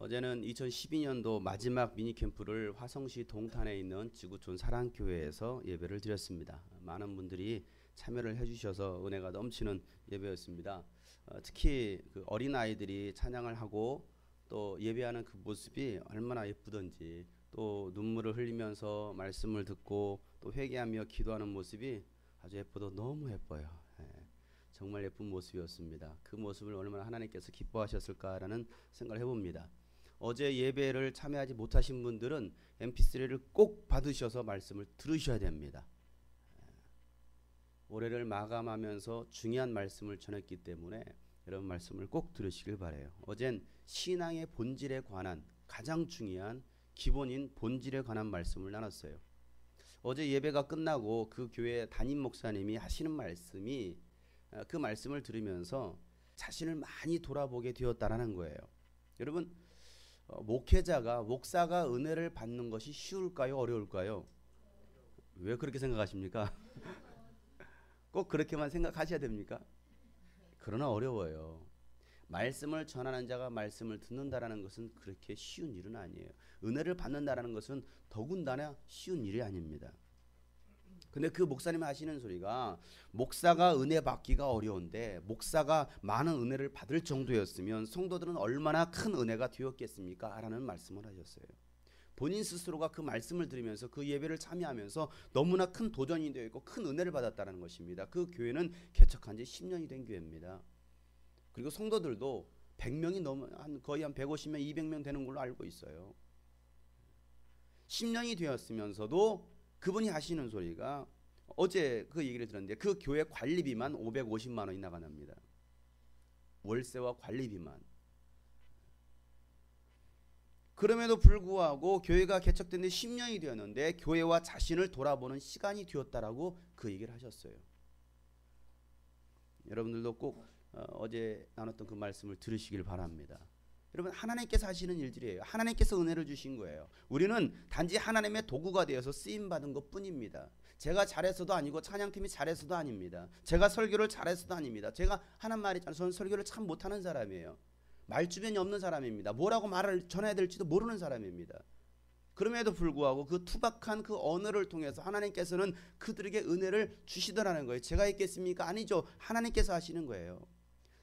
어제는 2012년도 마지막 미니캠프를 화성시 동탄에 있는 지구촌 사랑교회에서 예배를 드렸습니다. 많은 분들이 참여를 해주셔서 은혜가 넘치는 예배였습니다. 특히 그 어린아이들이 찬양을 하고 또 예배하는 그 모습이 얼마나 예쁘던지, 또 눈물을 흘리면서 말씀을 듣고 또 회개하며 기도하는 모습이 아주 예쁘고 너무 예뻐요. 정말 예쁜 모습이었습니다. 그 모습을 얼마나 하나님께서 기뻐하셨을까라는 생각을 해봅니다. 어제 예배를 참여하지 못하신 분들은 mp3를 꼭 받으셔서 말씀을 들으셔야 됩니다. 올해를 마감하면서 중요한 말씀을 전했기 때문에 여러분 말씀을 꼭 들으시길 바라요. 어젠 신앙의 본질에 관한 가장 중요한 기본인 본질에 관한 말씀을 나눴어요. 어제 예배가 끝나고 그 교회 담임 목사님이 하시는 말씀이 그 말씀을 들으면서 자신을 많이 돌아보게 되었다라는 거예요. 여러분, 목사가 은혜를 받는 것이 쉬울까요? 어려울까요? 왜 그렇게 생각하십니까? 꼭 그렇게만 생각하셔야 됩니까? 그러나 어려워요. 말씀을 전하는 자가 말씀을 듣는다라는 것은 그렇게 쉬운 일은 아니에요. 은혜를 받는다라는 것은 더군다나 쉬운 일이 아닙니다. 근데 그 목사님이 하시는 소리가, 목사가 은혜 받기가 어려운데 목사가 많은 은혜를 받을 정도였으면 성도들은 얼마나 큰 은혜가 되었겠습니까? 라는 말씀을 하셨어요. 본인 스스로가 그 말씀을 들으면서 그 예배를 참여하면서 너무나 큰 도전이 되어 있고 큰 은혜를 받았다는 것입니다. 그 교회는 개척한 지 10년이 된 교회입니다. 그리고 성도들도 100명이 넘어 거의 한 150명, 200명 되는 걸로 알고 있어요. 10년이 되었으면서도 그분이 하시는 소리가, 어제 그 얘기를 들었는데 그 교회 관리비만 550만 원이 나간답니다. 월세와 관리비만. 그럼에도 불구하고 교회가 개척된 지 10년이 되었는데 교회와 자신을 돌아보는 시간이 되었다라고 그 얘기를 하셨어요. 여러분들도 꼭 어제 나눴던 그 말씀을 들으시길 바랍니다. 여러분, 하나님께서 하시는 일들이에요. 하나님께서 은혜를 주신 거예요. 우리는 단지 하나님의 도구가 되어서 쓰임받은 것뿐입니다. 제가 잘해서도 아니고 찬양팀이 잘해서도 아닙니다. 제가 설교를 잘해서도 아닙니다. 제가 하는 말이 있잖아요. 저는 설교를 참 못하는 사람이에요. 말주변이 없는 사람입니다. 뭐라고 말을 전해야 될지도 모르는 사람입니다. 그럼에도 불구하고 그 투박한 그 언어를 통해서 하나님께서는 그들에게 은혜를 주시더라는 거예요. 제가 있겠습니까? 아니죠. 하나님께서 하시는 거예요.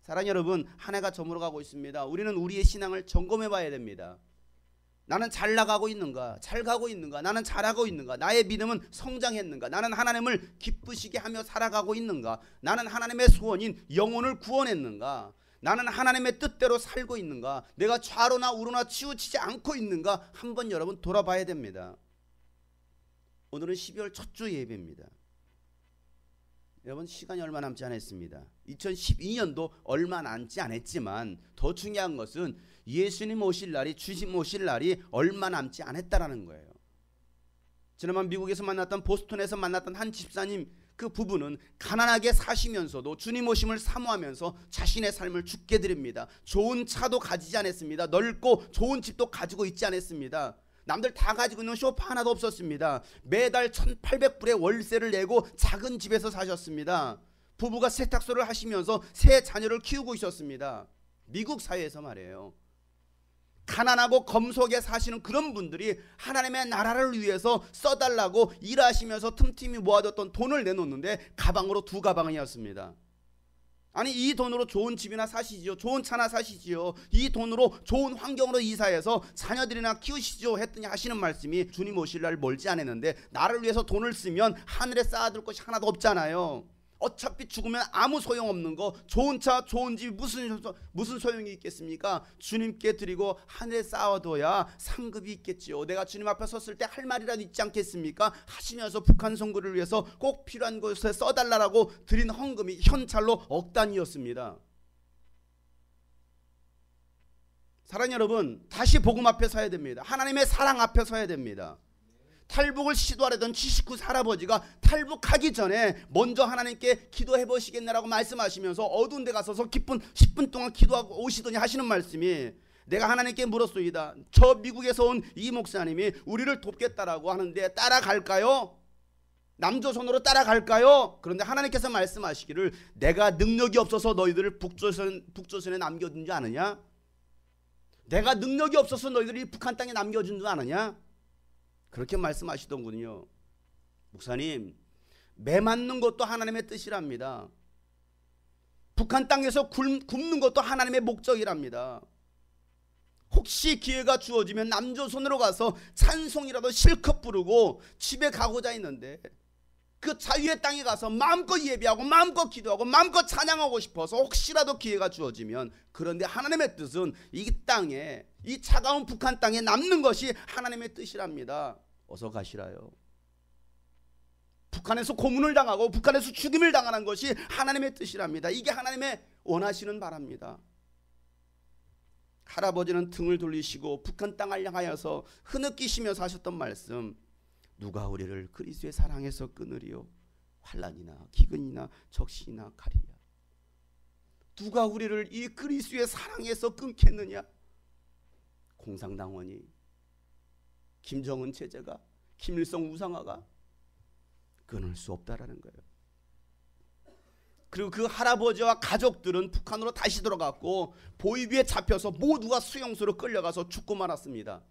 사랑하는 여러분, 한 해가 저물어가고 있습니다. 우리는 우리의 신앙을 점검해 봐야 됩니다. 나는 잘 나가고 있는가? 잘 가고 있는가? 나는 잘하고 있는가? 나의 믿음은 성장했는가? 나는 하나님을 기쁘시게 하며 살아가고 있는가? 나는 하나님의 소원인 영혼을 구원했는가? 나는 하나님의 뜻대로 살고 있는가? 내가 좌로나 우로나 치우치지 않고 있는가? 한번 여러분 돌아봐야 됩니다. 오늘은 12월 첫 주 예배입니다. 여러분, 시간이 얼마 남지 않았습니다. 2012년도 얼마 남지 않았지만 더 중요한 것은 예수님 오실 날이, 주님 오실 날이 얼마 남지 않았다라는 거예요. 지난번 미국에서 만났던, 보스턴에서 만났던 한 집사님, 그 부부는 가난하게 사시면서도 주님 오심을 사모하면서 자신의 삶을 주께 드립니다. 좋은 차도 가지지 않았습니다. 넓고 좋은 집도 가지고 있지 않았습니다. 남들 다 가지고 있는 소파 하나도 없었습니다. 매달 1,800불의 월세를 내고 작은 집에서 사셨습니다. 부부가 세탁소를 하시면서 세 자녀를 키우고 있었습니다. 미국 사회에서 말이에요. 가난하고 검소하게 사시는 그런 분들이 하나님의 나라를 위해서 써달라고 일하시면서 틈틈이 모아뒀던 돈을 내놓는데 가방으로 2가방이었습니다. 아니, 이 돈으로 좋은 집이나 사시지요. 좋은 차나 사시지요. 이 돈으로 좋은 환경으로 이사해서 자녀들이나 키우시죠 했더니 하시는 말씀이, 주님 오실 날 멀지 않았는데 나를 위해서 돈을 쓰면 하늘에 쌓아둘 것이 하나도 없잖아요. 어차피 죽으면 아무 소용없는 거, 좋은 차, 좋은 집이 무슨 소용이 있겠습니까? 주님께 드리고 하늘에 쌓아둬야 상급이 있겠지요. 내가 주님 앞에 섰을 때 할 말이라도 있지 않겠습니까? 하시면서 북한 선거를 위해서 꼭 필요한 곳에 써달라고 드린 헌금이 현찰로 억 단위였습니다. 사랑하는 여러분, 다시 복음 앞에 서야 됩니다. 하나님의 사랑 앞에 서야 됩니다. 탈북을 시도하려던 79 할아버지가 탈북하기 전에 먼저 하나님께 기도해 보시겠냐라고 말씀하시면서 어두운 데 가서서 10분 동안 기도하고 오시더니 하시는 말씀이, 내가 하나님께 물었소이다. 저 미국에서 온 이 목사님이 우리를 돕겠다라고 하는데 따라갈까요? 남조선으로 따라갈까요? 그런데 하나님께서 말씀하시기를, 내가 능력이 없어서 너희들을 북조선에 남겨둔 줄 아느냐? 내가 능력이 없어서 너희들이 북한 땅에 남겨준 줄 아느냐? 그렇게 말씀하시더군요. 목사님, 매 맞는 것도 하나님의 뜻이랍니다. 북한 땅에서 굶는 것도 하나님의 목적이랍니다. 혹시 기회가 주어지면 남조선으로 가서 찬송이라도 실컷 부르고 집에 가고자 했는데 그 자유의 땅에 가서 마음껏 예배하고 마음껏 기도하고 마음껏 찬양하고 싶어서 혹시라도 기회가 주어지면, 그런데 하나님의 뜻은 이 땅에, 이 차가운 북한 땅에 남는 것이 하나님의 뜻이랍니다. 어서 가시라요. 북한에서 고문을 당하고 북한에서 죽임을 당하는 것이 하나님의 뜻이랍니다. 이게 하나님의 원하시는 바랍니다. 할아버지는 등을 돌리시고 북한 땅을 향하여서 흐느끼시면서 하셨던 말씀, 누가 우리를 그리스도의 사랑에서 끊으리요? 환난이나 기근이나 적신이나 가리랴. 누가 우리를 이 그리스도의 사랑에서 끊겠느냐? 공산당원이, 김정은 체제가, 김일성 우상화가 끊을 수 없다라는 거예요. 그리고 그 할아버지와 가족들은 북한으로 다시 돌아갔고 보이비에 잡혀서 모두가 수용소로 끌려가서 죽고 말았습니다.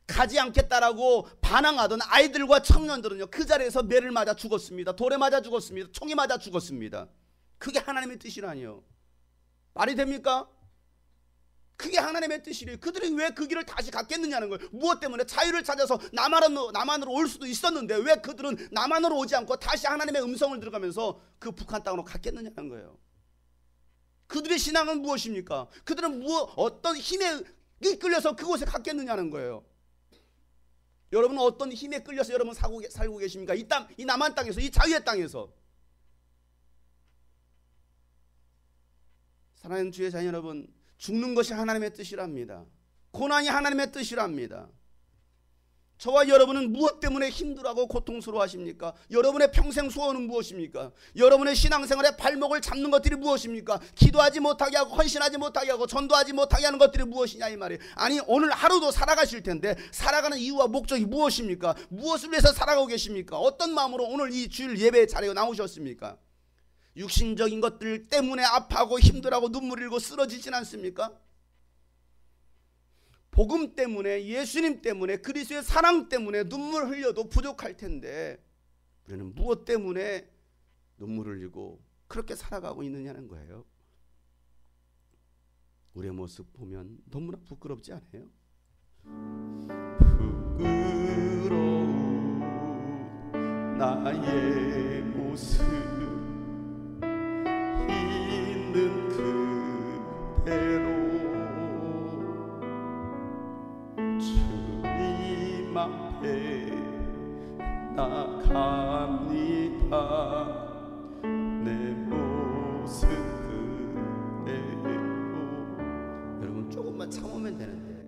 가지 않겠다라고 반항하던 아이들과 청년들은요, 그 자리에서 매를 맞아 죽었습니다. 돌에 맞아 죽었습니다. 총에 맞아 죽었습니다. 그게 하나님의 뜻이라니요. 말이 됩니까? 그게 하나님의 뜻이래요. 그들이 왜 그 길을 다시 갔겠느냐는 거예요. 무엇 때문에? 자유를 찾아서 남한으로 올 수도 있었는데 왜 그들은 남한으로 오지 않고 다시 하나님의 음성을 들어가면서 그 북한 땅으로 갔겠느냐는 거예요. 그들의 신앙은 무엇입니까? 그들은 어떤 힘에 이끌려서 그곳에 갔겠느냐는 거예요. 여러분은 어떤 힘에 끌려서 여러분 살고 계십니까? 이 땅, 이 남한 땅에서, 이 자유의 땅에서. 사랑하는 주의 자녀 여러분, 죽는 것이 하나님의 뜻이랍니다. 고난이 하나님의 뜻이랍니다. 저와 여러분은 무엇 때문에 힘들어하고 고통스러워하십니까? 여러분의 평생 소원은 무엇입니까? 여러분의 신앙생활의 발목을 잡는 것들이 무엇입니까? 기도하지 못하게 하고 헌신하지 못하게 하고 전도하지 못하게 하는 것들이 무엇이냐 이 말이에요. 아니, 오늘 하루도 살아가실 텐데 살아가는 이유와 목적이 무엇입니까? 무엇을 위해서 살아가고 계십니까? 어떤 마음으로 오늘 이 주일 예배 자리에 나오셨습니까? 육신적인 것들 때문에 아파하고 힘들어하고 눈물 흘리고 쓰러지진 않습니까? 복음 때문에, 예수님 때문에, 그리스도의 사랑 때문에 눈물 흘려도 부족할 텐데 우리는 무엇 때문에 눈물 흘리고 그렇게 살아가고 있느냐는 거예요. 우리의 모습 보면 너무나 부끄럽지 않아요? 부끄러운 나의 모습 있는 그대로 주님 앞에 나갑니다. 내 모습 그대로. 여러분, 조금만 참으면 되는데,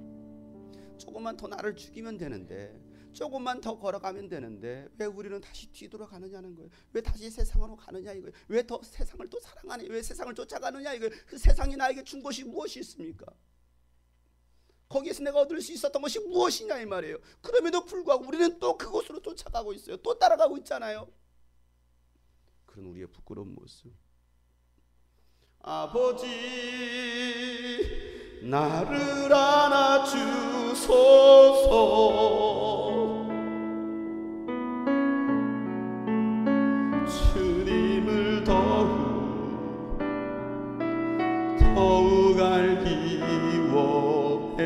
조금만 더 나를 죽이면 되는데, 조금만 더 걸어가면 되는데 왜 우리는 다시 뒤돌아가느냐는 거예요. 왜 다시 세상으로 가느냐 이거예요. 왜 더 세상을 또 사랑하냐, 왜 세상을 쫓아가느냐 이거예요. 그 세상이 나에게 준 것이 무엇이 있습니까? 거기에서 내가 얻을 수 있었던 것이 무엇이냐 이 말이에요. 그럼에도 불구하고 우리는 또 그곳으로 쫓아가고 있어요. 또 따라가고 있잖아요. 그런 우리의 부끄러운 모습. 아버지, 나를 안아주소서. 주님을 더욱 알기 원해.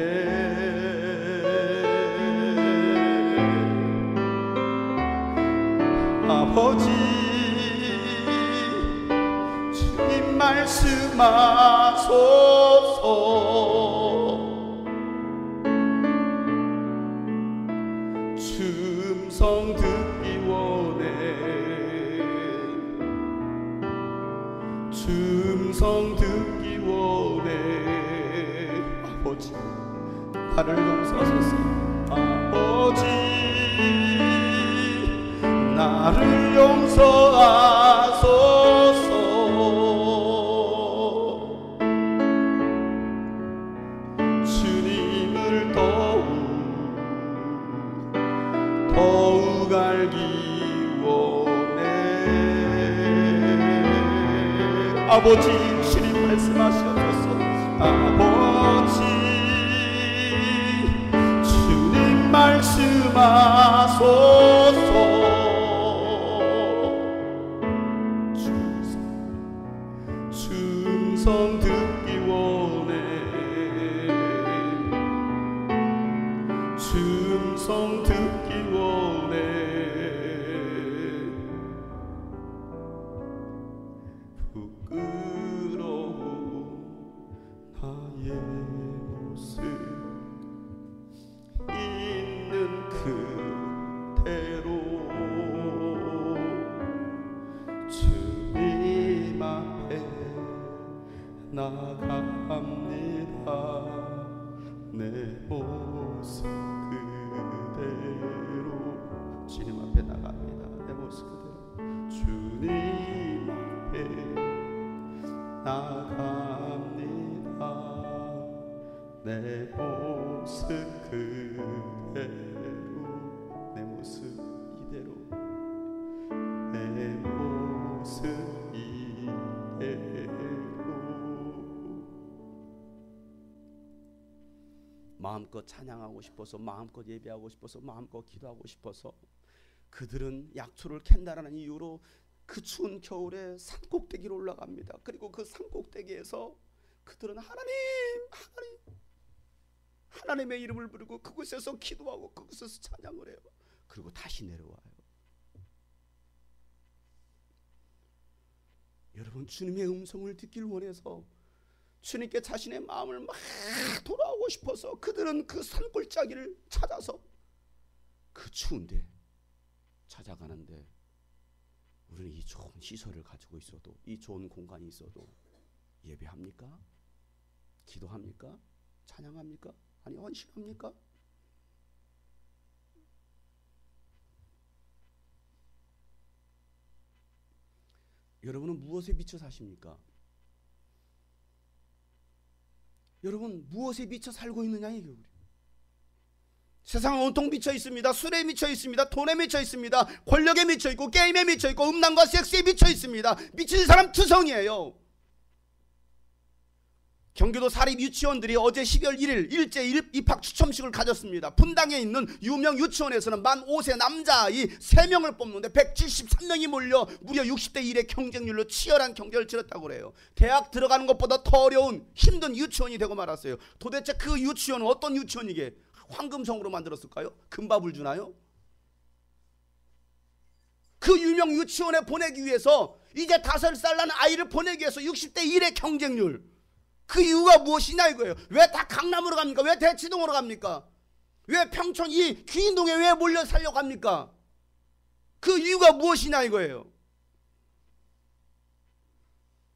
아버지, 주님 말씀하소서. 주 음성 듣기 원해. 주 음성 듣기 원해. 아버지, 나를 용서하소서. 아버지, 나를 용서하소서. 주님을 더욱 알기 원해. 아버지, 주님 말씀하셔서 아버지, 음성 듣기 원해. 부끄러운 나의 모습 있는 그대로 주님 앞에 나갑니다. 내 모습 그대로 주님 앞에 나갑니다. 내 모습 그대로 주님 앞에 나갑니다. 내 모습 그대로 내 모습 이대로 내 모습 이대로 마음껏 찬양하고 싶어서 마음껏 예배하고 싶어서 마음껏 기도하고 싶어서 그들은 약초를 캔다라는 이유로 그 추운 겨울에 산꼭대기로 올라갑니다. 그리고 그 산꼭대기에서 그들은 하나님의 이름을 부르고 그곳에서 기도하고 그곳에서 찬양을 해요. 그리고 다시 내려와요. 여러분, 주님의 음성을 듣길 원해서 주님께 자신의 마음을 막 돌아오고 싶어서 그들은 그 산골짜기를 찾아서 그 추운데 찾아가는데, 우리는 이 좋은 시설을 가지고 있어도, 이 좋은 공간이 있어도 예배합니까? 기도합니까? 찬양합니까? 아니, 헌신합니까? 여러분은 무엇에 비춰 사십니까? 여러분, 무엇에 비춰 살고 있느냐 이게. 세상은 온통 미쳐 있습니다. 술에 미쳐 있습니다. 돈에 미쳐 있습니다. 권력에 미쳐 있고 게임에 미쳐 있고 음란과 섹스에 미쳐 있습니다. 미친 사람 투성이에요. 경기도 사립 유치원들이 어제 12월 1일 일제 입학 추첨식을 가졌습니다. 분당에 있는 유명 유치원에서는 만 5세 남자아이 3명을 뽑는데 173명이 몰려 무려 60대 1의 경쟁률로 치열한 경쟁을 치렀다고 그래요. 대학 들어가는 것보다 더 어려운 힘든 유치원이 되고 말았어요. 도대체 그 유치원은 어떤 유치원이게 황금성으로 만들었을까요? 금밥을 주나요? 그 유명 유치원에 보내기 위해서, 이제 5살 난 아이를 보내기 위해서 60대 1의 경쟁률, 그 이유가 무엇이냐 이거예요. 왜 다 강남으로 갑니까? 왜 대치동으로 갑니까? 왜 평촌 이 귀인동에 왜 몰려 살려고 합니까? 그 이유가 무엇이냐 이거예요.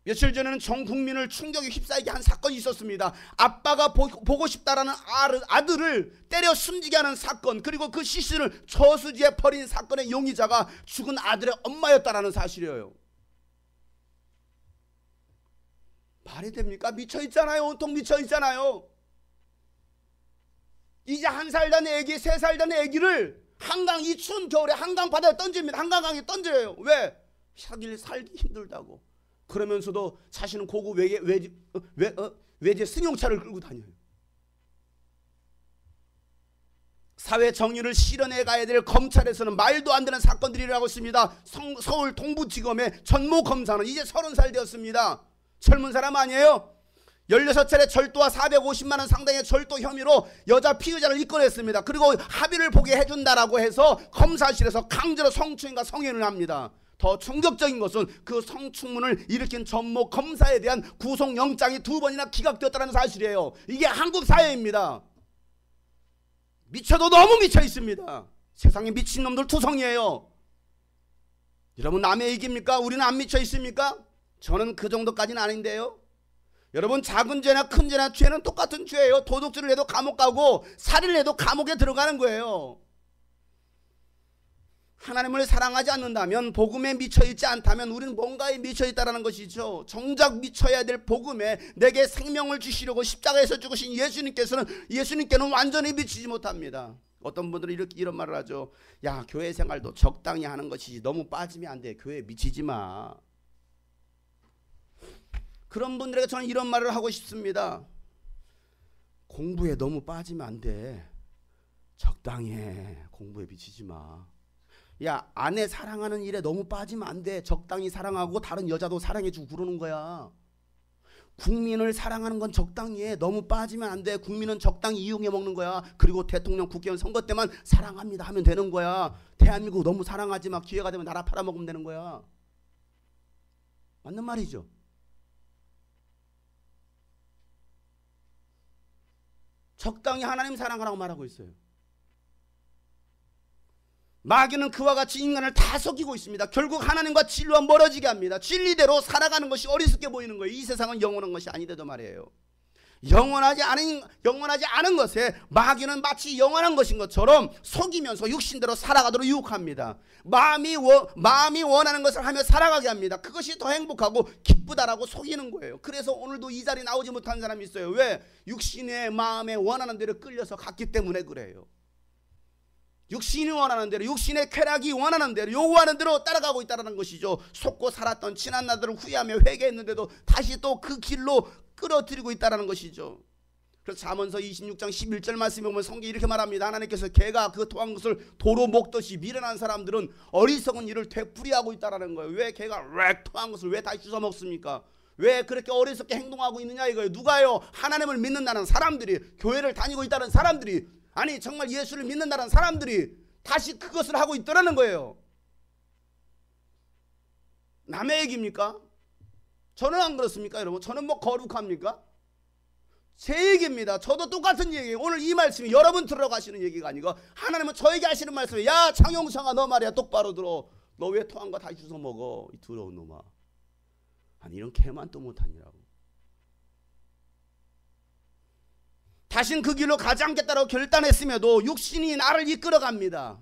며칠 전에는 전 국민을 충격에 휩싸이게 한 사건이 있었습니다. 아빠가 보고 싶다라는 아들을 때려 숨지게 하는 사건, 그리고 그 시신을 저수지에 버린 사건의 용의자가 죽은 아들의 엄마였다라는 사실이에요. 말이 됩니까? 미쳐있잖아요. 온통 미쳐있잖아요. 이제 1살 된 애기, 3살 된 애기를 한강, 이 추운 겨울에 한강 바다에 던집니다. 한강강에 던져요. 왜? 살기 힘들다고. 그러면서도 자신은 고급 외제 승용차를 끌고 다녀요. 사회 정의를 실현해 가야 될 검찰에서는 말도 안 되는 사건들이 일어나고 있습니다. 서울 동부지검의 전모 검사는 이제 30살 되었습니다. 젊은 사람 아니에요? 16차례 절도와 450만 원 상당의 절도 혐의로 여자 피의자를 입건했습니다. 그리고 합의를 보게 해준다라고 해서 검사실에서 강제로 성추행과 성행을 합니다. 더 충격적인 것은 그 성추문을 일으킨 전모 검사에 대한 구속영장이 2번이나 기각되었다는 사실이에요. 이게 한국 사회입니다. 미쳐도 너무 미쳐 있습니다. 세상에 미친놈들 투성이에요. 여러분, 남의 얘기입니까? 우리는 안 미쳐 있습니까? 저는 그 정도까지는 아닌데요. 여러분, 작은 죄나 큰 죄나 죄는 똑같은 죄예요. 도둑질을 해도 감옥 가고 살인을 해도 감옥에 들어가는 거예요. 하나님을 사랑하지 않는다면, 복음에 미쳐있지 않다면 우리는 뭔가에 미쳐있다라는 것이죠. 정작 미쳐야 될 복음에 내게 생명을 주시려고 십자가에서 죽으신 예수님께는 완전히 미치지 못합니다. 어떤 분들은 이런 말을 하죠. 야, 교회 생활도 적당히 하는 것이지 너무 빠지면 안 돼. 교회에 미치지 마. 그런 분들에게 저는 이런 말을 하고 싶습니다. 공부에 너무 빠지면 안 돼. 적당히 해. 공부에 미치지 마. 야, 아내 사랑하는 일에 너무 빠지면 안 돼. 적당히 사랑하고 다른 여자도 사랑해주고 그러는 거야. 국민을 사랑하는 건 적당히 해. 너무 빠지면 안 돼. 국민은 적당히 이용해 먹는 거야. 그리고 대통령, 국회의원 선거 때만 사랑합니다 하면 되는 거야. 대한민국 너무 사랑하지 마. 기회가 되면 나라 팔아먹으면 되는 거야. 맞는 말이죠. 적당히 하나님 사랑하라고 말하고 있어요. 마귀는 그와 같이 인간을 다 속이고 있습니다. 결국 하나님과 진리와 멀어지게 합니다. 진리대로 살아가는 것이 어리석게 보이는 거예요. 이 세상은 영원한 것이 아니래도 말이에요. 영원하지 않은 것에 마귀는 마치 영원한 것인 것처럼 속이면서 육신대로 살아가도록 유혹합니다. 마음이 원하는 것을 하며 살아가게 합니다. 그것이 더 행복하고 기쁘다라고 속이는 거예요. 그래서 오늘도 이 자리에 나오지 못한 사람이 있어요. 왜? 육신의 마음에 원하는 대로 끌려서 갔기 때문에 그래요. 육신이 원하는 대로, 육신의 쾌락이 원하는 대로, 요구하는 대로 따라가고 있다는 것이죠. 속고 살았던 지난 날들을 후회하며 회개했는데도 다시 또 그 길로 끌어들이고 있다는 것이죠. 그래서 잠언서 26장 11절 말씀에 보면 성경이 이렇게 말합니다. 하나님께서 개가 그 토한 것을 도로 먹듯이 미련한 사람들은 어리석은 일을 되풀이하고 있다는 거예요. 왜 개가 왜 토한 것을 왜 다시 주워 먹습니까? 왜 그렇게 어리석게 행동하고 있느냐 이거예요. 누가요? 하나님을 믿는다는 사람들이, 교회를 다니고 있다는 사람들이, 아니 정말 예수를 믿는다는 사람들이 다시 그것을 하고 있더라는 거예요. 남의 얘기입니까? 저는 안 그렇습니까 여러분? 저는 뭐 거룩합니까? 제 얘기입니다. 저도 똑같은 얘기예요. 오늘 이 말씀이 여러분 들어가시는 얘기가 아니고 하나님은 저에게 하시는 말씀이에요. 야 장용상아, 너 말이야 똑바로 들어. 너 왜 토한 거 다시 주워 먹어, 이 더러운 놈아. 아니 이런 개만 또 못하니라고. 다신 그 길로 가지 않겠다고 결단했음에도 육신이 나를 이끌어갑니다.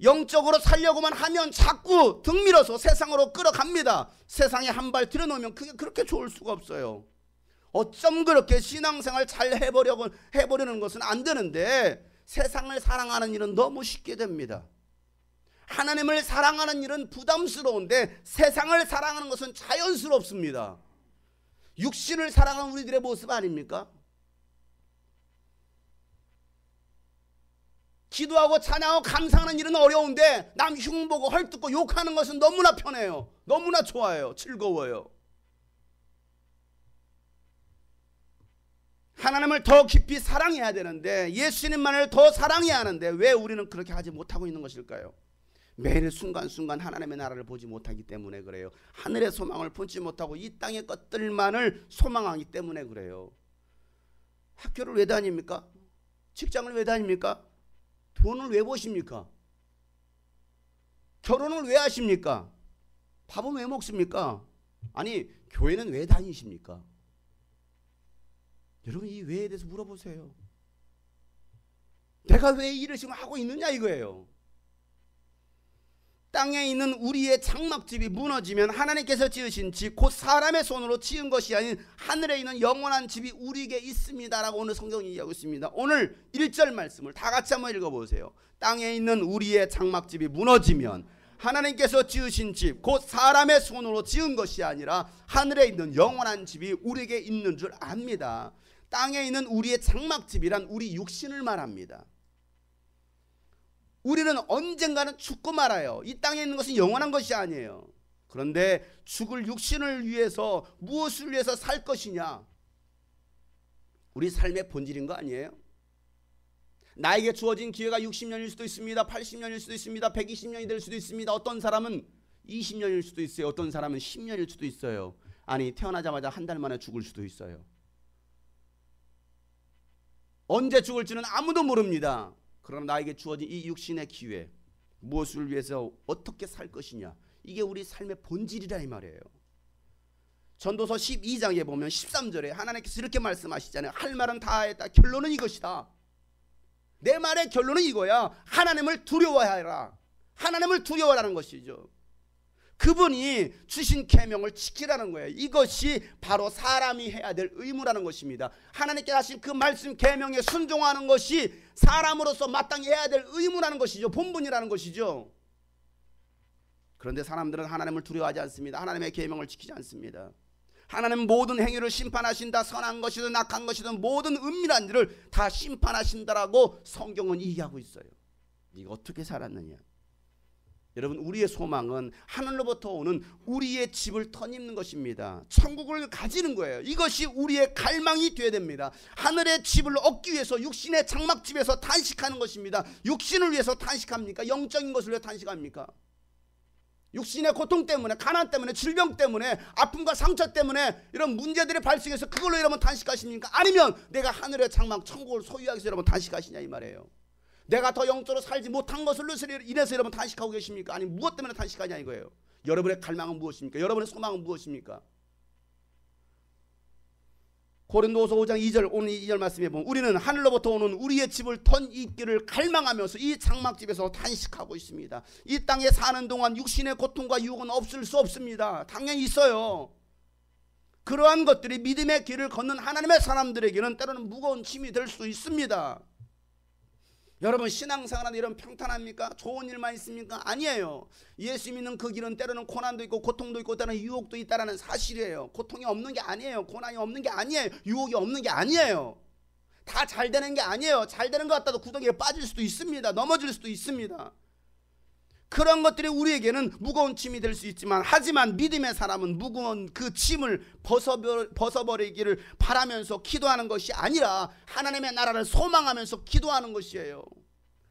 영적으로 살려고만 하면 자꾸 등 밀어서 세상으로 끌어갑니다. 세상에 한 발 들여놓으면 그게 그렇게 좋을 수가 없어요. 어쩜 그렇게 신앙생활 잘 해보려는 것은 안 되는데 세상을 사랑하는 일은 너무 쉽게 됩니다. 하나님을 사랑하는 일은 부담스러운데 세상을 사랑하는 것은 자연스럽습니다. 육신을 사랑하는 우리들의 모습 아닙니까? 기도하고 찬양하고 감사하는 일은 어려운데 남 흉보고 헐뜯고 욕하는 것은 너무나 편해요. 너무나 좋아요. 즐거워요. 하나님을 더 깊이 사랑해야 되는데, 예수님만을 더 사랑해야 하는데 왜 우리는 그렇게 하지 못하고 있는 것일까요? 매일 순간순간 하나님의 나라를 보지 못하기 때문에 그래요. 하늘의 소망을 품지 못하고 이 땅의 것들만을 소망하기 때문에 그래요. 학교를 왜 다닙니까? 직장을 왜 다닙니까? 돈을 왜 버십니까? 결혼을 왜 하십니까? 밥은 왜 먹습니까? 아니 교회는 왜 다니십니까? 여러분 이 왜에 대해서 물어보세요. 내가 왜 이 일을 지금 하고 있느냐 이거예요. 땅에 있는 우리의 장막집이 무너지면 하나님께서 지으신 집, 곧 사람의 손으로 지은 것이 아닌 하늘에 있는 영원한 집이 우리에게 있습니다라고 오늘 성경이 얘기하고 있습니다. 오늘 1절 말씀을 다 같이 한번 읽어보세요. 땅에 있는 우리의 장막집이 무너지면 하나님께서 지으신 집, 곧 사람의 손으로 지은 것이 아니라 하늘에 있는 영원한 집이 우리에게 있는 줄 압니다. 땅에 있는 우리의 장막집이란 우리 육신을 말합니다. 우리는 언젠가는 죽고 말아요. 이 땅에 있는 것은 영원한 것이 아니에요. 그런데 죽을 육신을 위해서 무엇을 위해서 살 것이냐? 우리 삶의 본질인 거 아니에요? 나에게 주어진 기회가 60년일 수도 있습니다. 80년일 수도 있습니다. 120년이 될 수도 있습니다. 어떤 사람은 20년일 수도 있어요. 어떤 사람은 10년일 수도 있어요. 아니 태어나자마자 한 달 만에 죽을 수도 있어요. 언제 죽을지는 아무도 모릅니다. 그러나 나에게 주어진 이 육신의 기회, 무엇을 위해서 어떻게 살 것이냐, 이게 우리 삶의 본질이라 이 말이에요. 전도서 12장에 보면 13절에 하나님께서 이렇게 말씀하시잖아요. 할 말은 다 했다. 결론은 이것이다. 내 말의 결론은 이거야. 하나님을 두려워하라. 하나님을 두려워하라는 것이죠. 그분이 주신 계명을 지키라는 거예요. 이것이 바로 사람이 해야 될 의무라는 것입니다. 하나님께 하신 그 말씀 계명에 순종하는 것이 사람으로서 마땅히 해야 될 의무라는 것이죠. 본분이라는 것이죠. 그런데 사람들은 하나님을 두려워하지 않습니다. 하나님의 계명을 지키지 않습니다. 하나님은 모든 행위를 심판하신다. 선한 것이든 악한 것이든 모든 은밀한 일을 다 심판하신다라고 성경은 얘기하고 있어요. 네가 어떻게 살았느냐? 여러분, 우리의 소망은 하늘로부터 오는 우리의 집을 터입는 것입니다. 천국을 가지는 거예요. 이것이 우리의 갈망이 되어야 됩니다. 하늘의 집을 얻기 위해서 육신의 장막집에서 탄식하는 것입니다. 육신을 위해서 탄식합니까? 영적인 것을 위해 탄식합니까? 육신의 고통 때문에, 가난 때문에, 질병 때문에, 아픔과 상처 때문에 이런 문제들이 발생해서 그걸로 여러분 탄식하십니까? 아니면 내가 하늘의 장막 천국을 소유하기 위해서 여러분 탄식하시냐 이 말이에요. 내가 더 영적으로 살지 못한 것을 인해서 여러분 탄식하고 계십니까? 아니 무엇 때문에 탄식하냐 이거예요. 여러분의 갈망은 무엇입니까? 여러분의 소망은 무엇입니까? 고린도후서 5장 2절, 오늘 2절 말씀해 보면 우리는 하늘로부터 오는 우리의 집을 터입기를 갈망하면서 이 장막집에서 탄식하고 있습니다. 이 땅에 사는 동안 육신의 고통과 유혹은 없을 수 없습니다. 당연히 있어요. 그러한 것들이 믿음의 길을 걷는 하나님의 사람들에게는 때로는 무거운 짐이 될 수 있습니다. 여러분, 신앙생활은 이런 평탄합니까? 좋은 일만 있습니까? 아니에요. 예수 믿는 그 길은 때로는 고난도 있고 고통도 있고 때로는 유혹도 있다는 사실이에요. 고통이 없는 게 아니에요. 고난이 없는 게 아니에요. 유혹이 없는 게 아니에요. 다 잘 되는 게 아니에요. 잘 되는 것 같아도 구덩이에 빠질 수도 있습니다. 넘어질 수도 있습니다. 그런 것들이 우리에게는 무거운 짐이 될 수 있지만, 하지만 믿음의 사람은 무거운 그 짐을 벗어버리기를 바라면서 기도하는 것이 아니라 하나님의 나라를 소망하면서 기도하는 것이에요.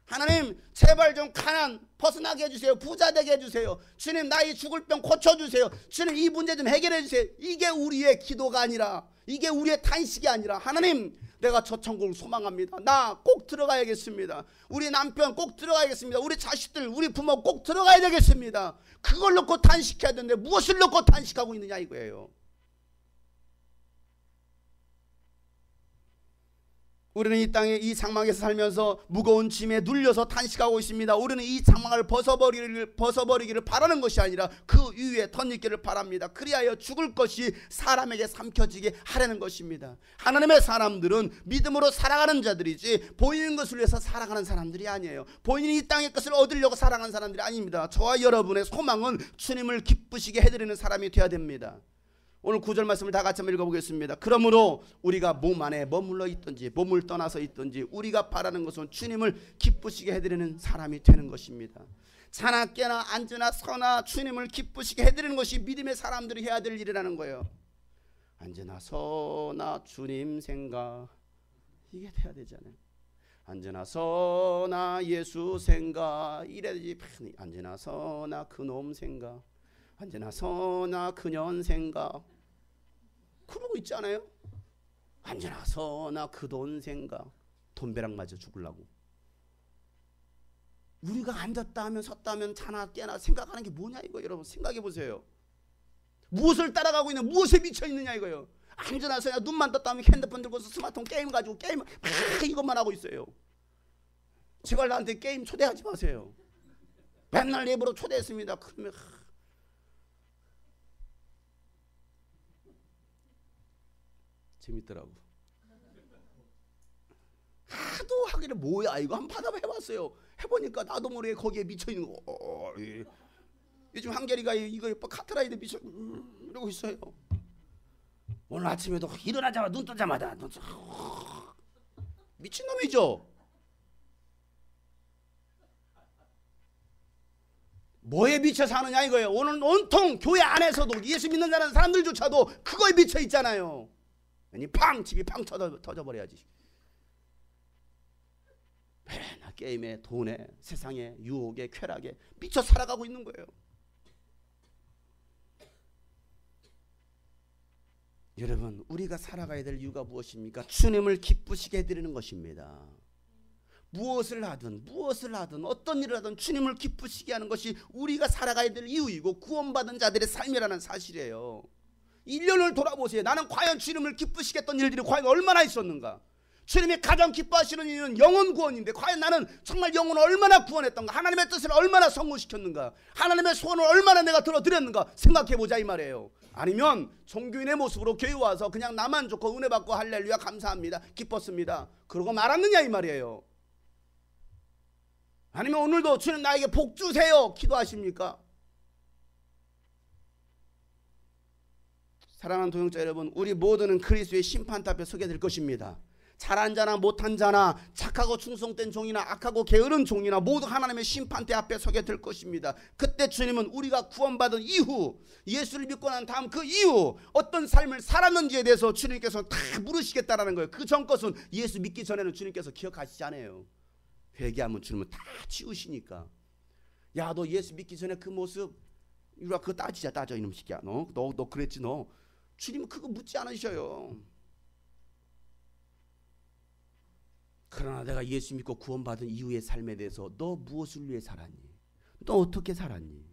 하나님, 제발 좀 가난 벗어나게 해주세요. 부자 되게 해주세요. 주님, 나의 죽을 병 고쳐주세요. 주님, 이 문제 좀 해결해 주세요. 이게 우리의 기도가 아니라, 이게 우리의 탄식이 아니라, 하나님, 내가 저 천국을 소망합니다. 나 꼭 들어가야겠습니다. 우리 남편 꼭 들어가야겠습니다. 우리 자식들, 우리 부모 꼭 들어가야 되겠습니다. 그걸 놓고 탄식해야 되는데 무엇을 놓고 탄식하고 있느냐 이거예요. 우리는 이 땅에 이 장막에서 살면서 무거운 짐에 눌려서 탄식하고 있습니다. 우리는 이 장막을 벗어버리기를 바라는 것이 아니라 그 위에 덧입기를 바랍니다. 그리하여 죽을 것이 사람에게 삼켜지게 하려는 것입니다. 하나님의 사람들은 믿음으로 살아가는 자들이지 보이는 것을 위해서 살아가는 사람들이 아니에요. 보이는 이 땅의 것을 얻으려고 살아가는 사람들이 아닙니다. 저와 여러분의 소망은 주님을 기쁘시게 해드리는 사람이 되어야 됩니다. 오늘 9절 말씀을 다 같이 한번 읽어보겠습니다. 그러므로 우리가 몸 안에 머물러 있든지 몸을 떠나서 있든지 우리가 바라는 것은 주님을 기쁘시게 해드리는 사람이 되는 것입니다. 자나 깨나 앉으나 서나 주님을 기쁘시게 해드리는 것이 믿음의 사람들이 해야 될 일이라는 거예요. 앉으나 서나 주님 생각, 이게 돼야 되잖아요. 앉으나 서나 예수 생각 이래야지. 앉으나 서나 그놈 생각, 앉으나 서나 그년 생각 그러고 있잖아요. 앉으나 서나 그 돈 생각, 돈벼락 맞아 죽으려고. 우리가 앉았다 하면 섰다 하면 자나 깨나 생각하는 게 뭐냐 이거. 여러분 생각해 보세요. 무엇을 따라가고 있냐, 무엇에 미쳐 있느냐 이거예요. 앉으나 서나 눈만 떴다 하면 핸드폰 들고서 스마트폰 게임 가지고 게임 이것만 하고 있어요. 제발 나한테 게임 초대하지 마세요. 맨날 예부로 초대했습니다. 그러면 재밌더라고. 하도 하기를 뭐야 이거 한번 받아봐봤어요. 해보니까 나도 모르게 거기에 미쳐있는 거. 요즘 한결이가 이거 카트라이드 미쳐 이러고 있어요. 오늘 아침에도 일어나자마자 눈 뜨자마자 미친놈이죠. 뭐에 미쳐 사느냐 이거예요. 오늘 온통 교회 안에서도 예수 믿는 자라는 사람들조차도 그거에 미쳐 있잖아요. 아니 집이 팡 터져버려야지. 맨날 게임에 돈에 세상에 유혹에 쾌락에 미쳐 살아가고 있는 거예요. 여러분, 우리가 살아가야 될 이유가 무엇입니까? 주님을 기쁘시게 해드리는 것입니다. 무엇을 하든 어떤 일을 하든 주님을 기쁘시게 하는 것이 우리가 살아가야 될 이유이고 구원받은 자들의 삶이라는 사실이에요. 1년을 돌아보세요. 나는 과연 주님을 기쁘시게 했던 일들이 과연 얼마나 있었는가. 주님이 가장 기뻐하시는 일은 영혼 구원인데 과연 나는 정말 영혼을 얼마나 구원했던가. 하나님의 뜻을 얼마나 성공시켰는가. 하나님의 소원을 얼마나 내가 들어드렸는가 생각해보자 이 말이에요. 아니면 종교인의 모습으로 교회 와서 그냥 나만 좋고 은혜 받고 할렐루야 감사합니다 기뻤습니다 그러고 말았느냐 이 말이에요. 아니면 오늘도 주님 나에게 복 주세요 기도하십니까? 사랑하는 동역자 여러분, 우리 모두는 그리스도의 심판대 앞에 서게 될 것입니다. 잘한 자나 못한 자나 착하고 충성된 종이나 악하고 게으른 종이나 모두 하나님의 심판대 앞에 서게 될 것입니다. 그때 주님은 우리가 구원받은 이후, 예수를 믿고 난 다음 그 이후 어떤 삶을 살았는지에 대해서 주님께서 다 물으시겠다라는 거예요. 그 전 것은 예수 믿기 전에는 주님께서 기억하시지 않아요. 회개하면 주님은 다 치우시니까. 야, 너 예수 믿기 전에 그 모습, 유라 그거 따져 이놈 새끼야. 너 그랬지 너. 주님은 그거 묻지 않으셔요. 그러나 내가 예수 믿고 구원받은 이후의 삶에 대해서 너 무엇을 위해 살았니? 너 어떻게 살았니?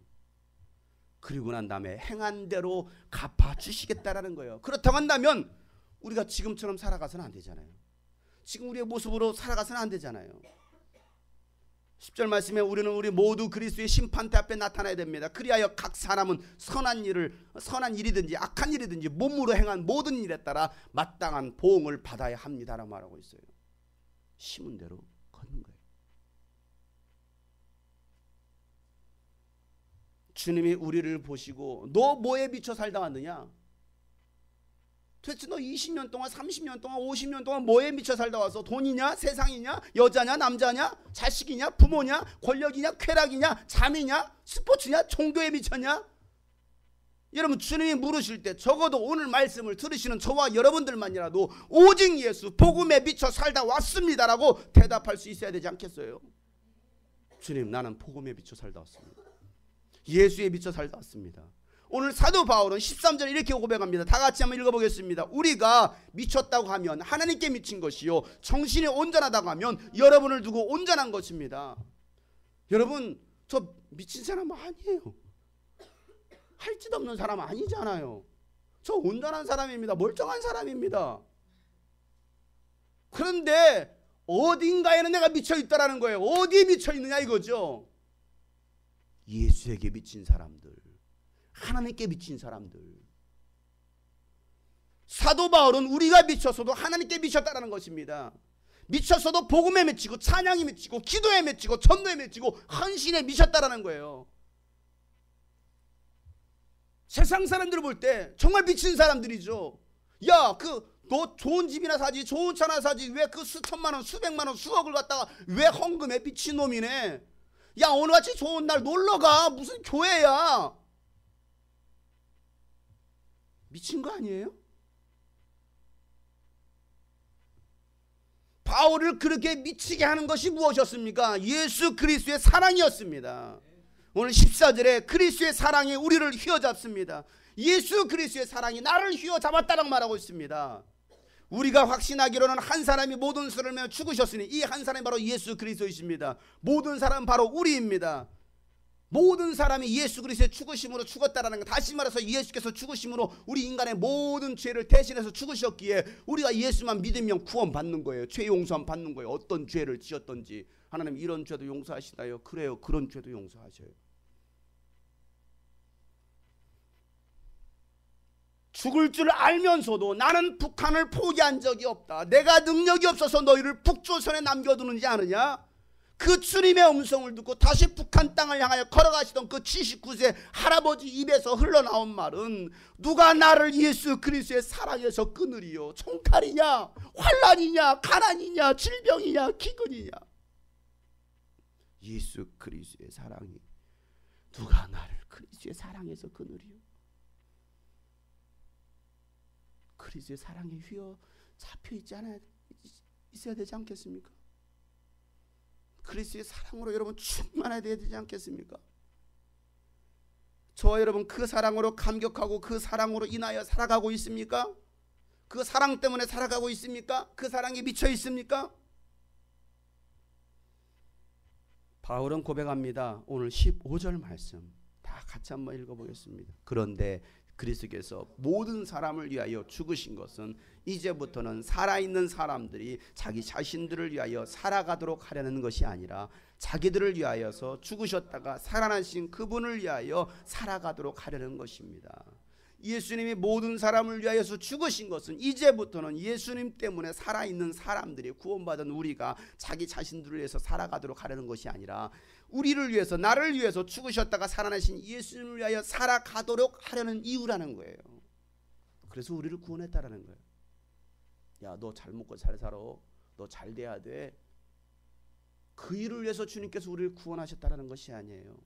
그리고 난 다음에 행한 대로 갚아주시겠다라는 거예요. 그렇다고 한다면 우리가 지금처럼 살아가서는 안 되잖아요. 지금 우리의 모습으로 살아가서는 안 되잖아요. 10절 말씀에 우리는 우리 모두 그리스도의 심판대 앞에 나타나야 됩니다. 그리하여 각 사람은 선한 일이든지 악한 일이든지 몸으로 행한 모든 일에 따라 마땅한 보응을 받아야 합니다라고 말하고 있어요. 심은 대로 걷는 거예요. 주님이 우리를 보시고 너 뭐에 미쳐 살다 왔느냐? 도대체 너 20년 동안 30년 동안 50년 동안 뭐에 미쳐 살다 와서 돈이냐 세상이냐 여자냐 남자냐 자식이냐 부모냐 권력이냐 쾌락이냐 잠이냐 스포츠냐 종교에 미쳤냐? 여러분 주님이 물으실 때 적어도 오늘 말씀을 들으시는 저와 여러분들만이라도 오직 예수 복음에 미쳐 살다 왔습니다라고 대답할 수 있어야 되지 않겠어요? 주님 나는 복음에 미쳐 살다 왔습니다. 예수에 미쳐 살다 왔습니다. 오늘 사도 바울은 13절에 이렇게 고백합니다. 다 같이 한번 읽어보겠습니다. 우리가 미쳤다고 하면 하나님께 미친 것이요 정신이 온전하다고 하면 여러분을 두고 온전한 것입니다. 여러분 저 미친 사람 아니에요. 할 짓 없는 사람 아니잖아요. 저 온전한 사람입니다. 멀쩡한 사람입니다. 그런데 어딘가에는 내가 미쳐있다라는 거예요. 어디에 미쳐있느냐 이거죠. 예수에게 미친 사람들, 하나님께 미친 사람들. 사도 바울은 우리가 미쳤어도 하나님께 미쳤다라는 것입니다. 미쳤어도 복음에 미치고 찬양에 미치고 기도에 미치고 전도에 미치고 헌신에 미쳤다라는 거예요. 세상 사람들을 볼 때 정말 미친 사람들이죠. 야, 너 좋은 집이나 사지, 좋은 차나 사지, 왜 그 수천만 원, 수백만 원, 수억을 갖다가 왜 헌금해? 미친놈이네. 야, 오늘같이 좋은 날 놀러가. 무슨 교회야. 미친 거 아니에요? 바울을 그렇게 미치게 하는 것이 무엇이었습니까? 예수 그리스도의 사랑이었습니다. 오늘 14절에 그리스도의 사랑이 우리를 휘어잡습니다. 예수 그리스도의 사랑이 나를 휘어잡았다라고 말하고 있습니다. 우리가 확신하기로는 한 사람이 모든 수를 매어 죽으셨으니 이 한 사람이 바로 예수 그리스도이십니다. 모든 사람은 바로 우리입니다. 모든 사람이 예수 그리스도의 죽으심으로 죽었다라는 것, 다시 말해서 예수께서 죽으심으로 우리 인간의 모든 죄를 대신해서 죽으셨기에 우리가 예수만 믿으면 구원받는 거예요. 죄 용서함 받는 거예요. 어떤 죄를 지었던지 하나님 이런 죄도 용서하시나요? 그래요. 그런 죄도 용서하셔요. 죽을 줄 알면서도 나는 북한을 포기한 적이 없다. 내가 능력이 없어서 너희를 북조선에 남겨두는지 아느냐? 그 주님의 음성을 듣고 다시 북한 땅을 향하여 걸어가시던 그 79세 할아버지 입에서 흘러나온 말은 누가 나를 예수 그리스도의 사랑에서 끊으리요? 총칼이냐? 환난이냐? 가난이냐? 질병이냐? 기근이냐? 예수 그리스도의 사랑이 누가 나를 그리스도의 사랑에서 끊으리요? 그리스도의 사랑에 휘어 잡혀 있어야 되지 않겠습니까? 그리스도의 사랑으로 여러분 충만해야 되지 않겠습니까? 저와 여러분 그 사랑으로 감격하고 그 사랑으로 인하여 살아가고 있습니까? 그 사랑 때문에 살아가고 있습니까? 그 사랑에 미쳐 있습니까? 바울은 고백합니다. 오늘 15절 말씀 다 같이 한번 읽어보겠습니다. 그런데 그리스도께서 모든 사람을 위하여 죽으신 것은 이제부터는 살아있는 사람들이 자기 자신들을 위하여 살아가도록 하려는 것이 아니라 자기들을 위하여서 죽으셨다가 살아나신 그분을 위하여 살아가도록 하려는 것입니다. 예수님이 모든 사람을 위하여서 죽으신 것은 이제부터는 예수님 때문에 살아있는 사람들이 구원받은 우리가 자기 자신들을 위해서 살아가도록 하려는 것이 아니라 우리를 위해서 나를 위해서 죽으셨다가 살아나신 예수님을 위하여 살아가도록 하려는 이유라는 거예요. 그래서 우리를 구원했다라는 거예요. 야, 너 잘 먹고 잘 살아. 너 잘 돼야 돼. 그 일을 위해서 주님께서 우리를 구원하셨다는 것이 아니에요.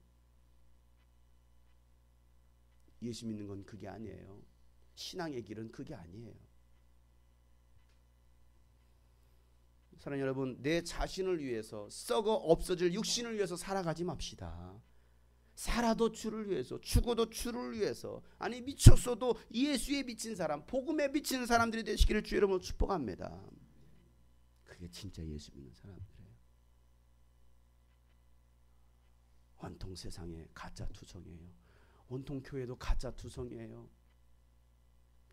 예수 믿는 건 그게 아니에요. 신앙의 길은 그게 아니에요. 사랑하는 여러분, 내 자신을 위해서 썩어 없어질 육신을 위해서 살아가지 맙시다. 살아도 주를 위해서, 죽어도 주를 위해서, 아니 미쳤어도 예수에 미친 사람, 복음에 미치는 사람들이 되시기를 주 여러분 축복합니다. 그게 진짜 예수 믿는 사람들이에요. 온통 세상에 가짜 투성이에요. 온통 교회도 가짜 투성이에요.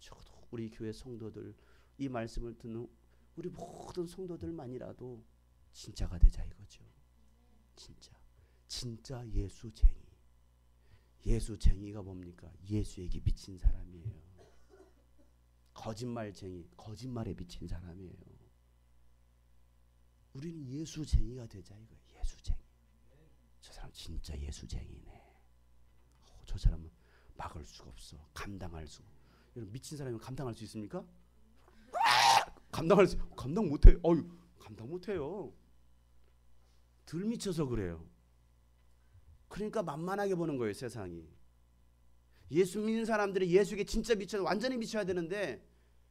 적어도 우리 교회 성도들, 이 말씀을 듣는 우리 모든 성도들만이라도 진짜가 되자 이거죠. 진짜 예수쟁이. 예수쟁이가 뭡니까? 예수에게 미친 사람이에요. 거짓말쟁이, 거짓말에 미친 사람이에요. 우리는 예수쟁이가 되자 이거예요. 예수쟁이. 저 사람 진짜 예수쟁이네. 저 사람은 막을 수가 없어. 감당할 수. 여러분, 미친 사람이면 감당할 수 있습니까? 감당 못해. 감당 못해요. 덜 미쳐서 그래요. 그러니까 만만하게 보는 거예요, 세상이. 예수 믿는 사람들이 예수에게 진짜 미쳐서 완전히 미쳐야 되는데,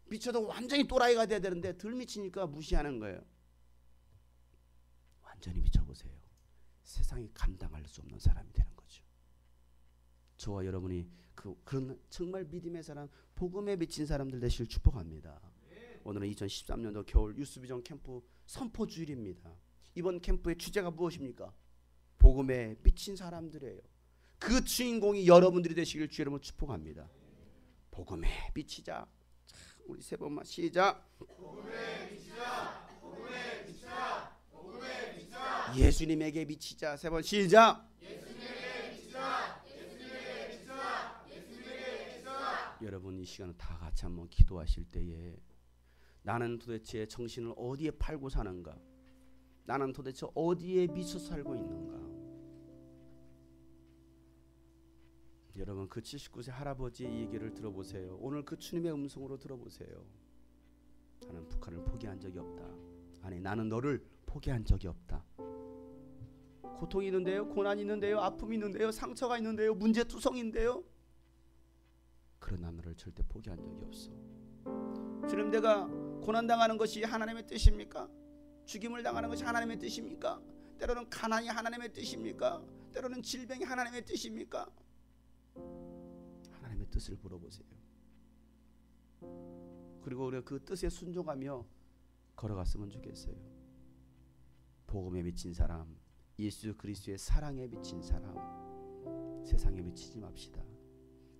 미쳐도 완전히 또라이가 돼야 되는데 덜 미치니까 무시하는 거예요. 완전히 미쳐보세요. 세상이 감당할 수 없는 사람이 되는 거죠. 저와 여러분이 그런 정말 믿음의 사람, 복음에 미친 사람들 되시길 축복합니다. 오늘은 2013년도 겨울 유스비전 캠프 선포주일입니다. 이번 캠프의 주제가 무엇입니까? 복음에 미친 사람들이에요. 그 주인공이 여러분들이 되시길 주 여러분 축복합니다. 복음에 미치자. 자, 우리 세 번만 시작. 복음에 미치자. 복음에 미치자. 복음에 미치자. 예수님에게 미치자. 세 번 시작. 예수님에게 미치자. 예수님에게 미치자. 예수님에게 미치자. 여러분, 이 시간은 다 같이 한번 기도하실 때에 나는 도대체 정신을 어디에 팔고 사는가? 나는 도대체 어디에 미쳐 살고 있는가? 여러분, 그 79세 할아버지의 얘기를 들어보세요. 오늘 그 주님의 음성으로 들어보세요. 나는 북한을 포기한 적이 없다. 아니, 나는 너를 포기한 적이 없다. 고통이 있는데요, 고난이 있는데요, 아픔이 있는데요, 상처가 있는데요, 문제투성인데요, 그러나 너를 절대 포기한 적이 없어. 주님, 내가 고난당하는 것이 하나님의 뜻입니까? 죽임을 당하는 것이 하나님의 뜻입니까? 때로는 가난이 하나님의 뜻입니까? 때로는 질병이 하나님의 뜻입니까? 하나님의 뜻을 물어보세요. 그리고 우리가 그 뜻에 순종하며 걸어갔으면 좋겠어요. 복음에 미친 사람, 예수 그리스도의 사랑에 미친 사람, 세상에 미치지 맙시다.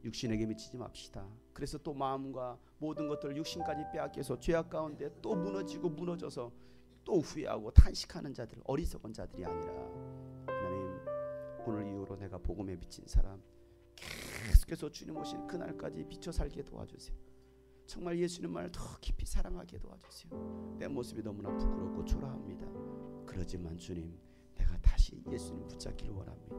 육신에게 미치지 맙시다. 그래서 또 마음과 모든 것들을 육신까지 빼앗겨서 죄악 가운데 또 무너지고 무너져서 또 후회하고 탄식하는 자들, 어리석은 자들이 아니라, 하나님, 오늘 이후로 내가 복음에 미친 사람, 계속해서 주님 오실 그날까지 비춰 살게 도와주세요. 정말 예수님 말을 더 깊이 사랑하게 도와주세요. 내 모습이 너무나 부끄럽고 초라합니다. 그러지만 주님, 내가 다시 예수님 붙잡기를 원합니다.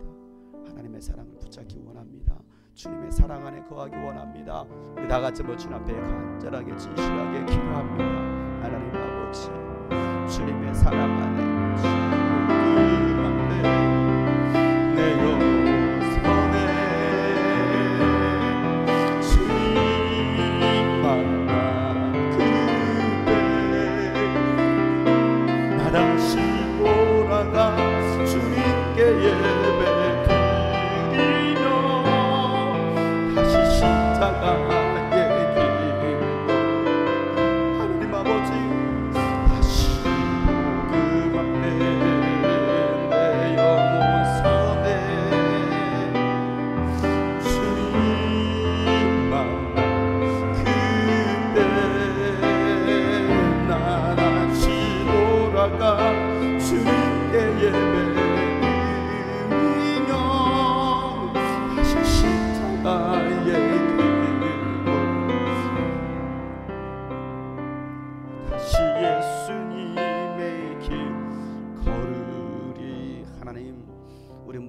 하나님의 사랑을 붙잡기 원합니다. 주님의 사랑 안에 거하기 원합니다. 우리 다 같이 주님 앞에 간절하게 진실하게 기도합니다. 하나님 아버지, 주님의 사랑 안에, 주님 안에 내 영혼에 주님 만나 그때 나 다시 돌아가 주님께 예배 하나님 아버지, 다시 복음 앞에 내 영혼 선에 주님 만나 그때 나 다시 돌아가 주님께 예배 드리며 다시 십자가에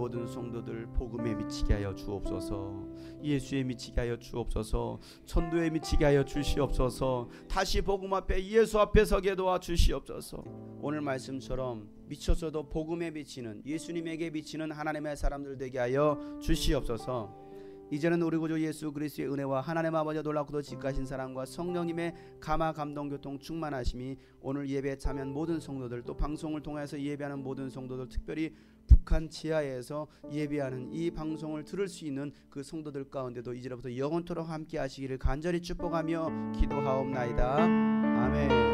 모든 성도들 복음에 미치게 하여 주옵소서. 예수에 미치게 하여 주옵소서. 천도에 미치게 하여 주시옵소서. 다시 복음 앞에 예수 앞에 서게 도와 주시옵소서. 오늘 말씀처럼 미쳐서도 복음에 비치는, 예수님에게 비치는 하나님의 사람들 되게 하여 주시옵소서. 이제는 우리 구주 예수 그리스도의 은혜와 하나님 아버지의 놀랍고도 직가신 사랑과 성령님의 감화 감동 교통 충만하심이 오늘 예배에 참여한 모든 성도들, 또 방송을 통해서 예배하는 모든 성도들, 특별히 북한 지하에서 예배하는 이 방송을 들을 수 있는 그 성도들 가운데도 이제로부터 영원토록 함께 하시기를 간절히 축복하며 기도하옵나이다. 아멘.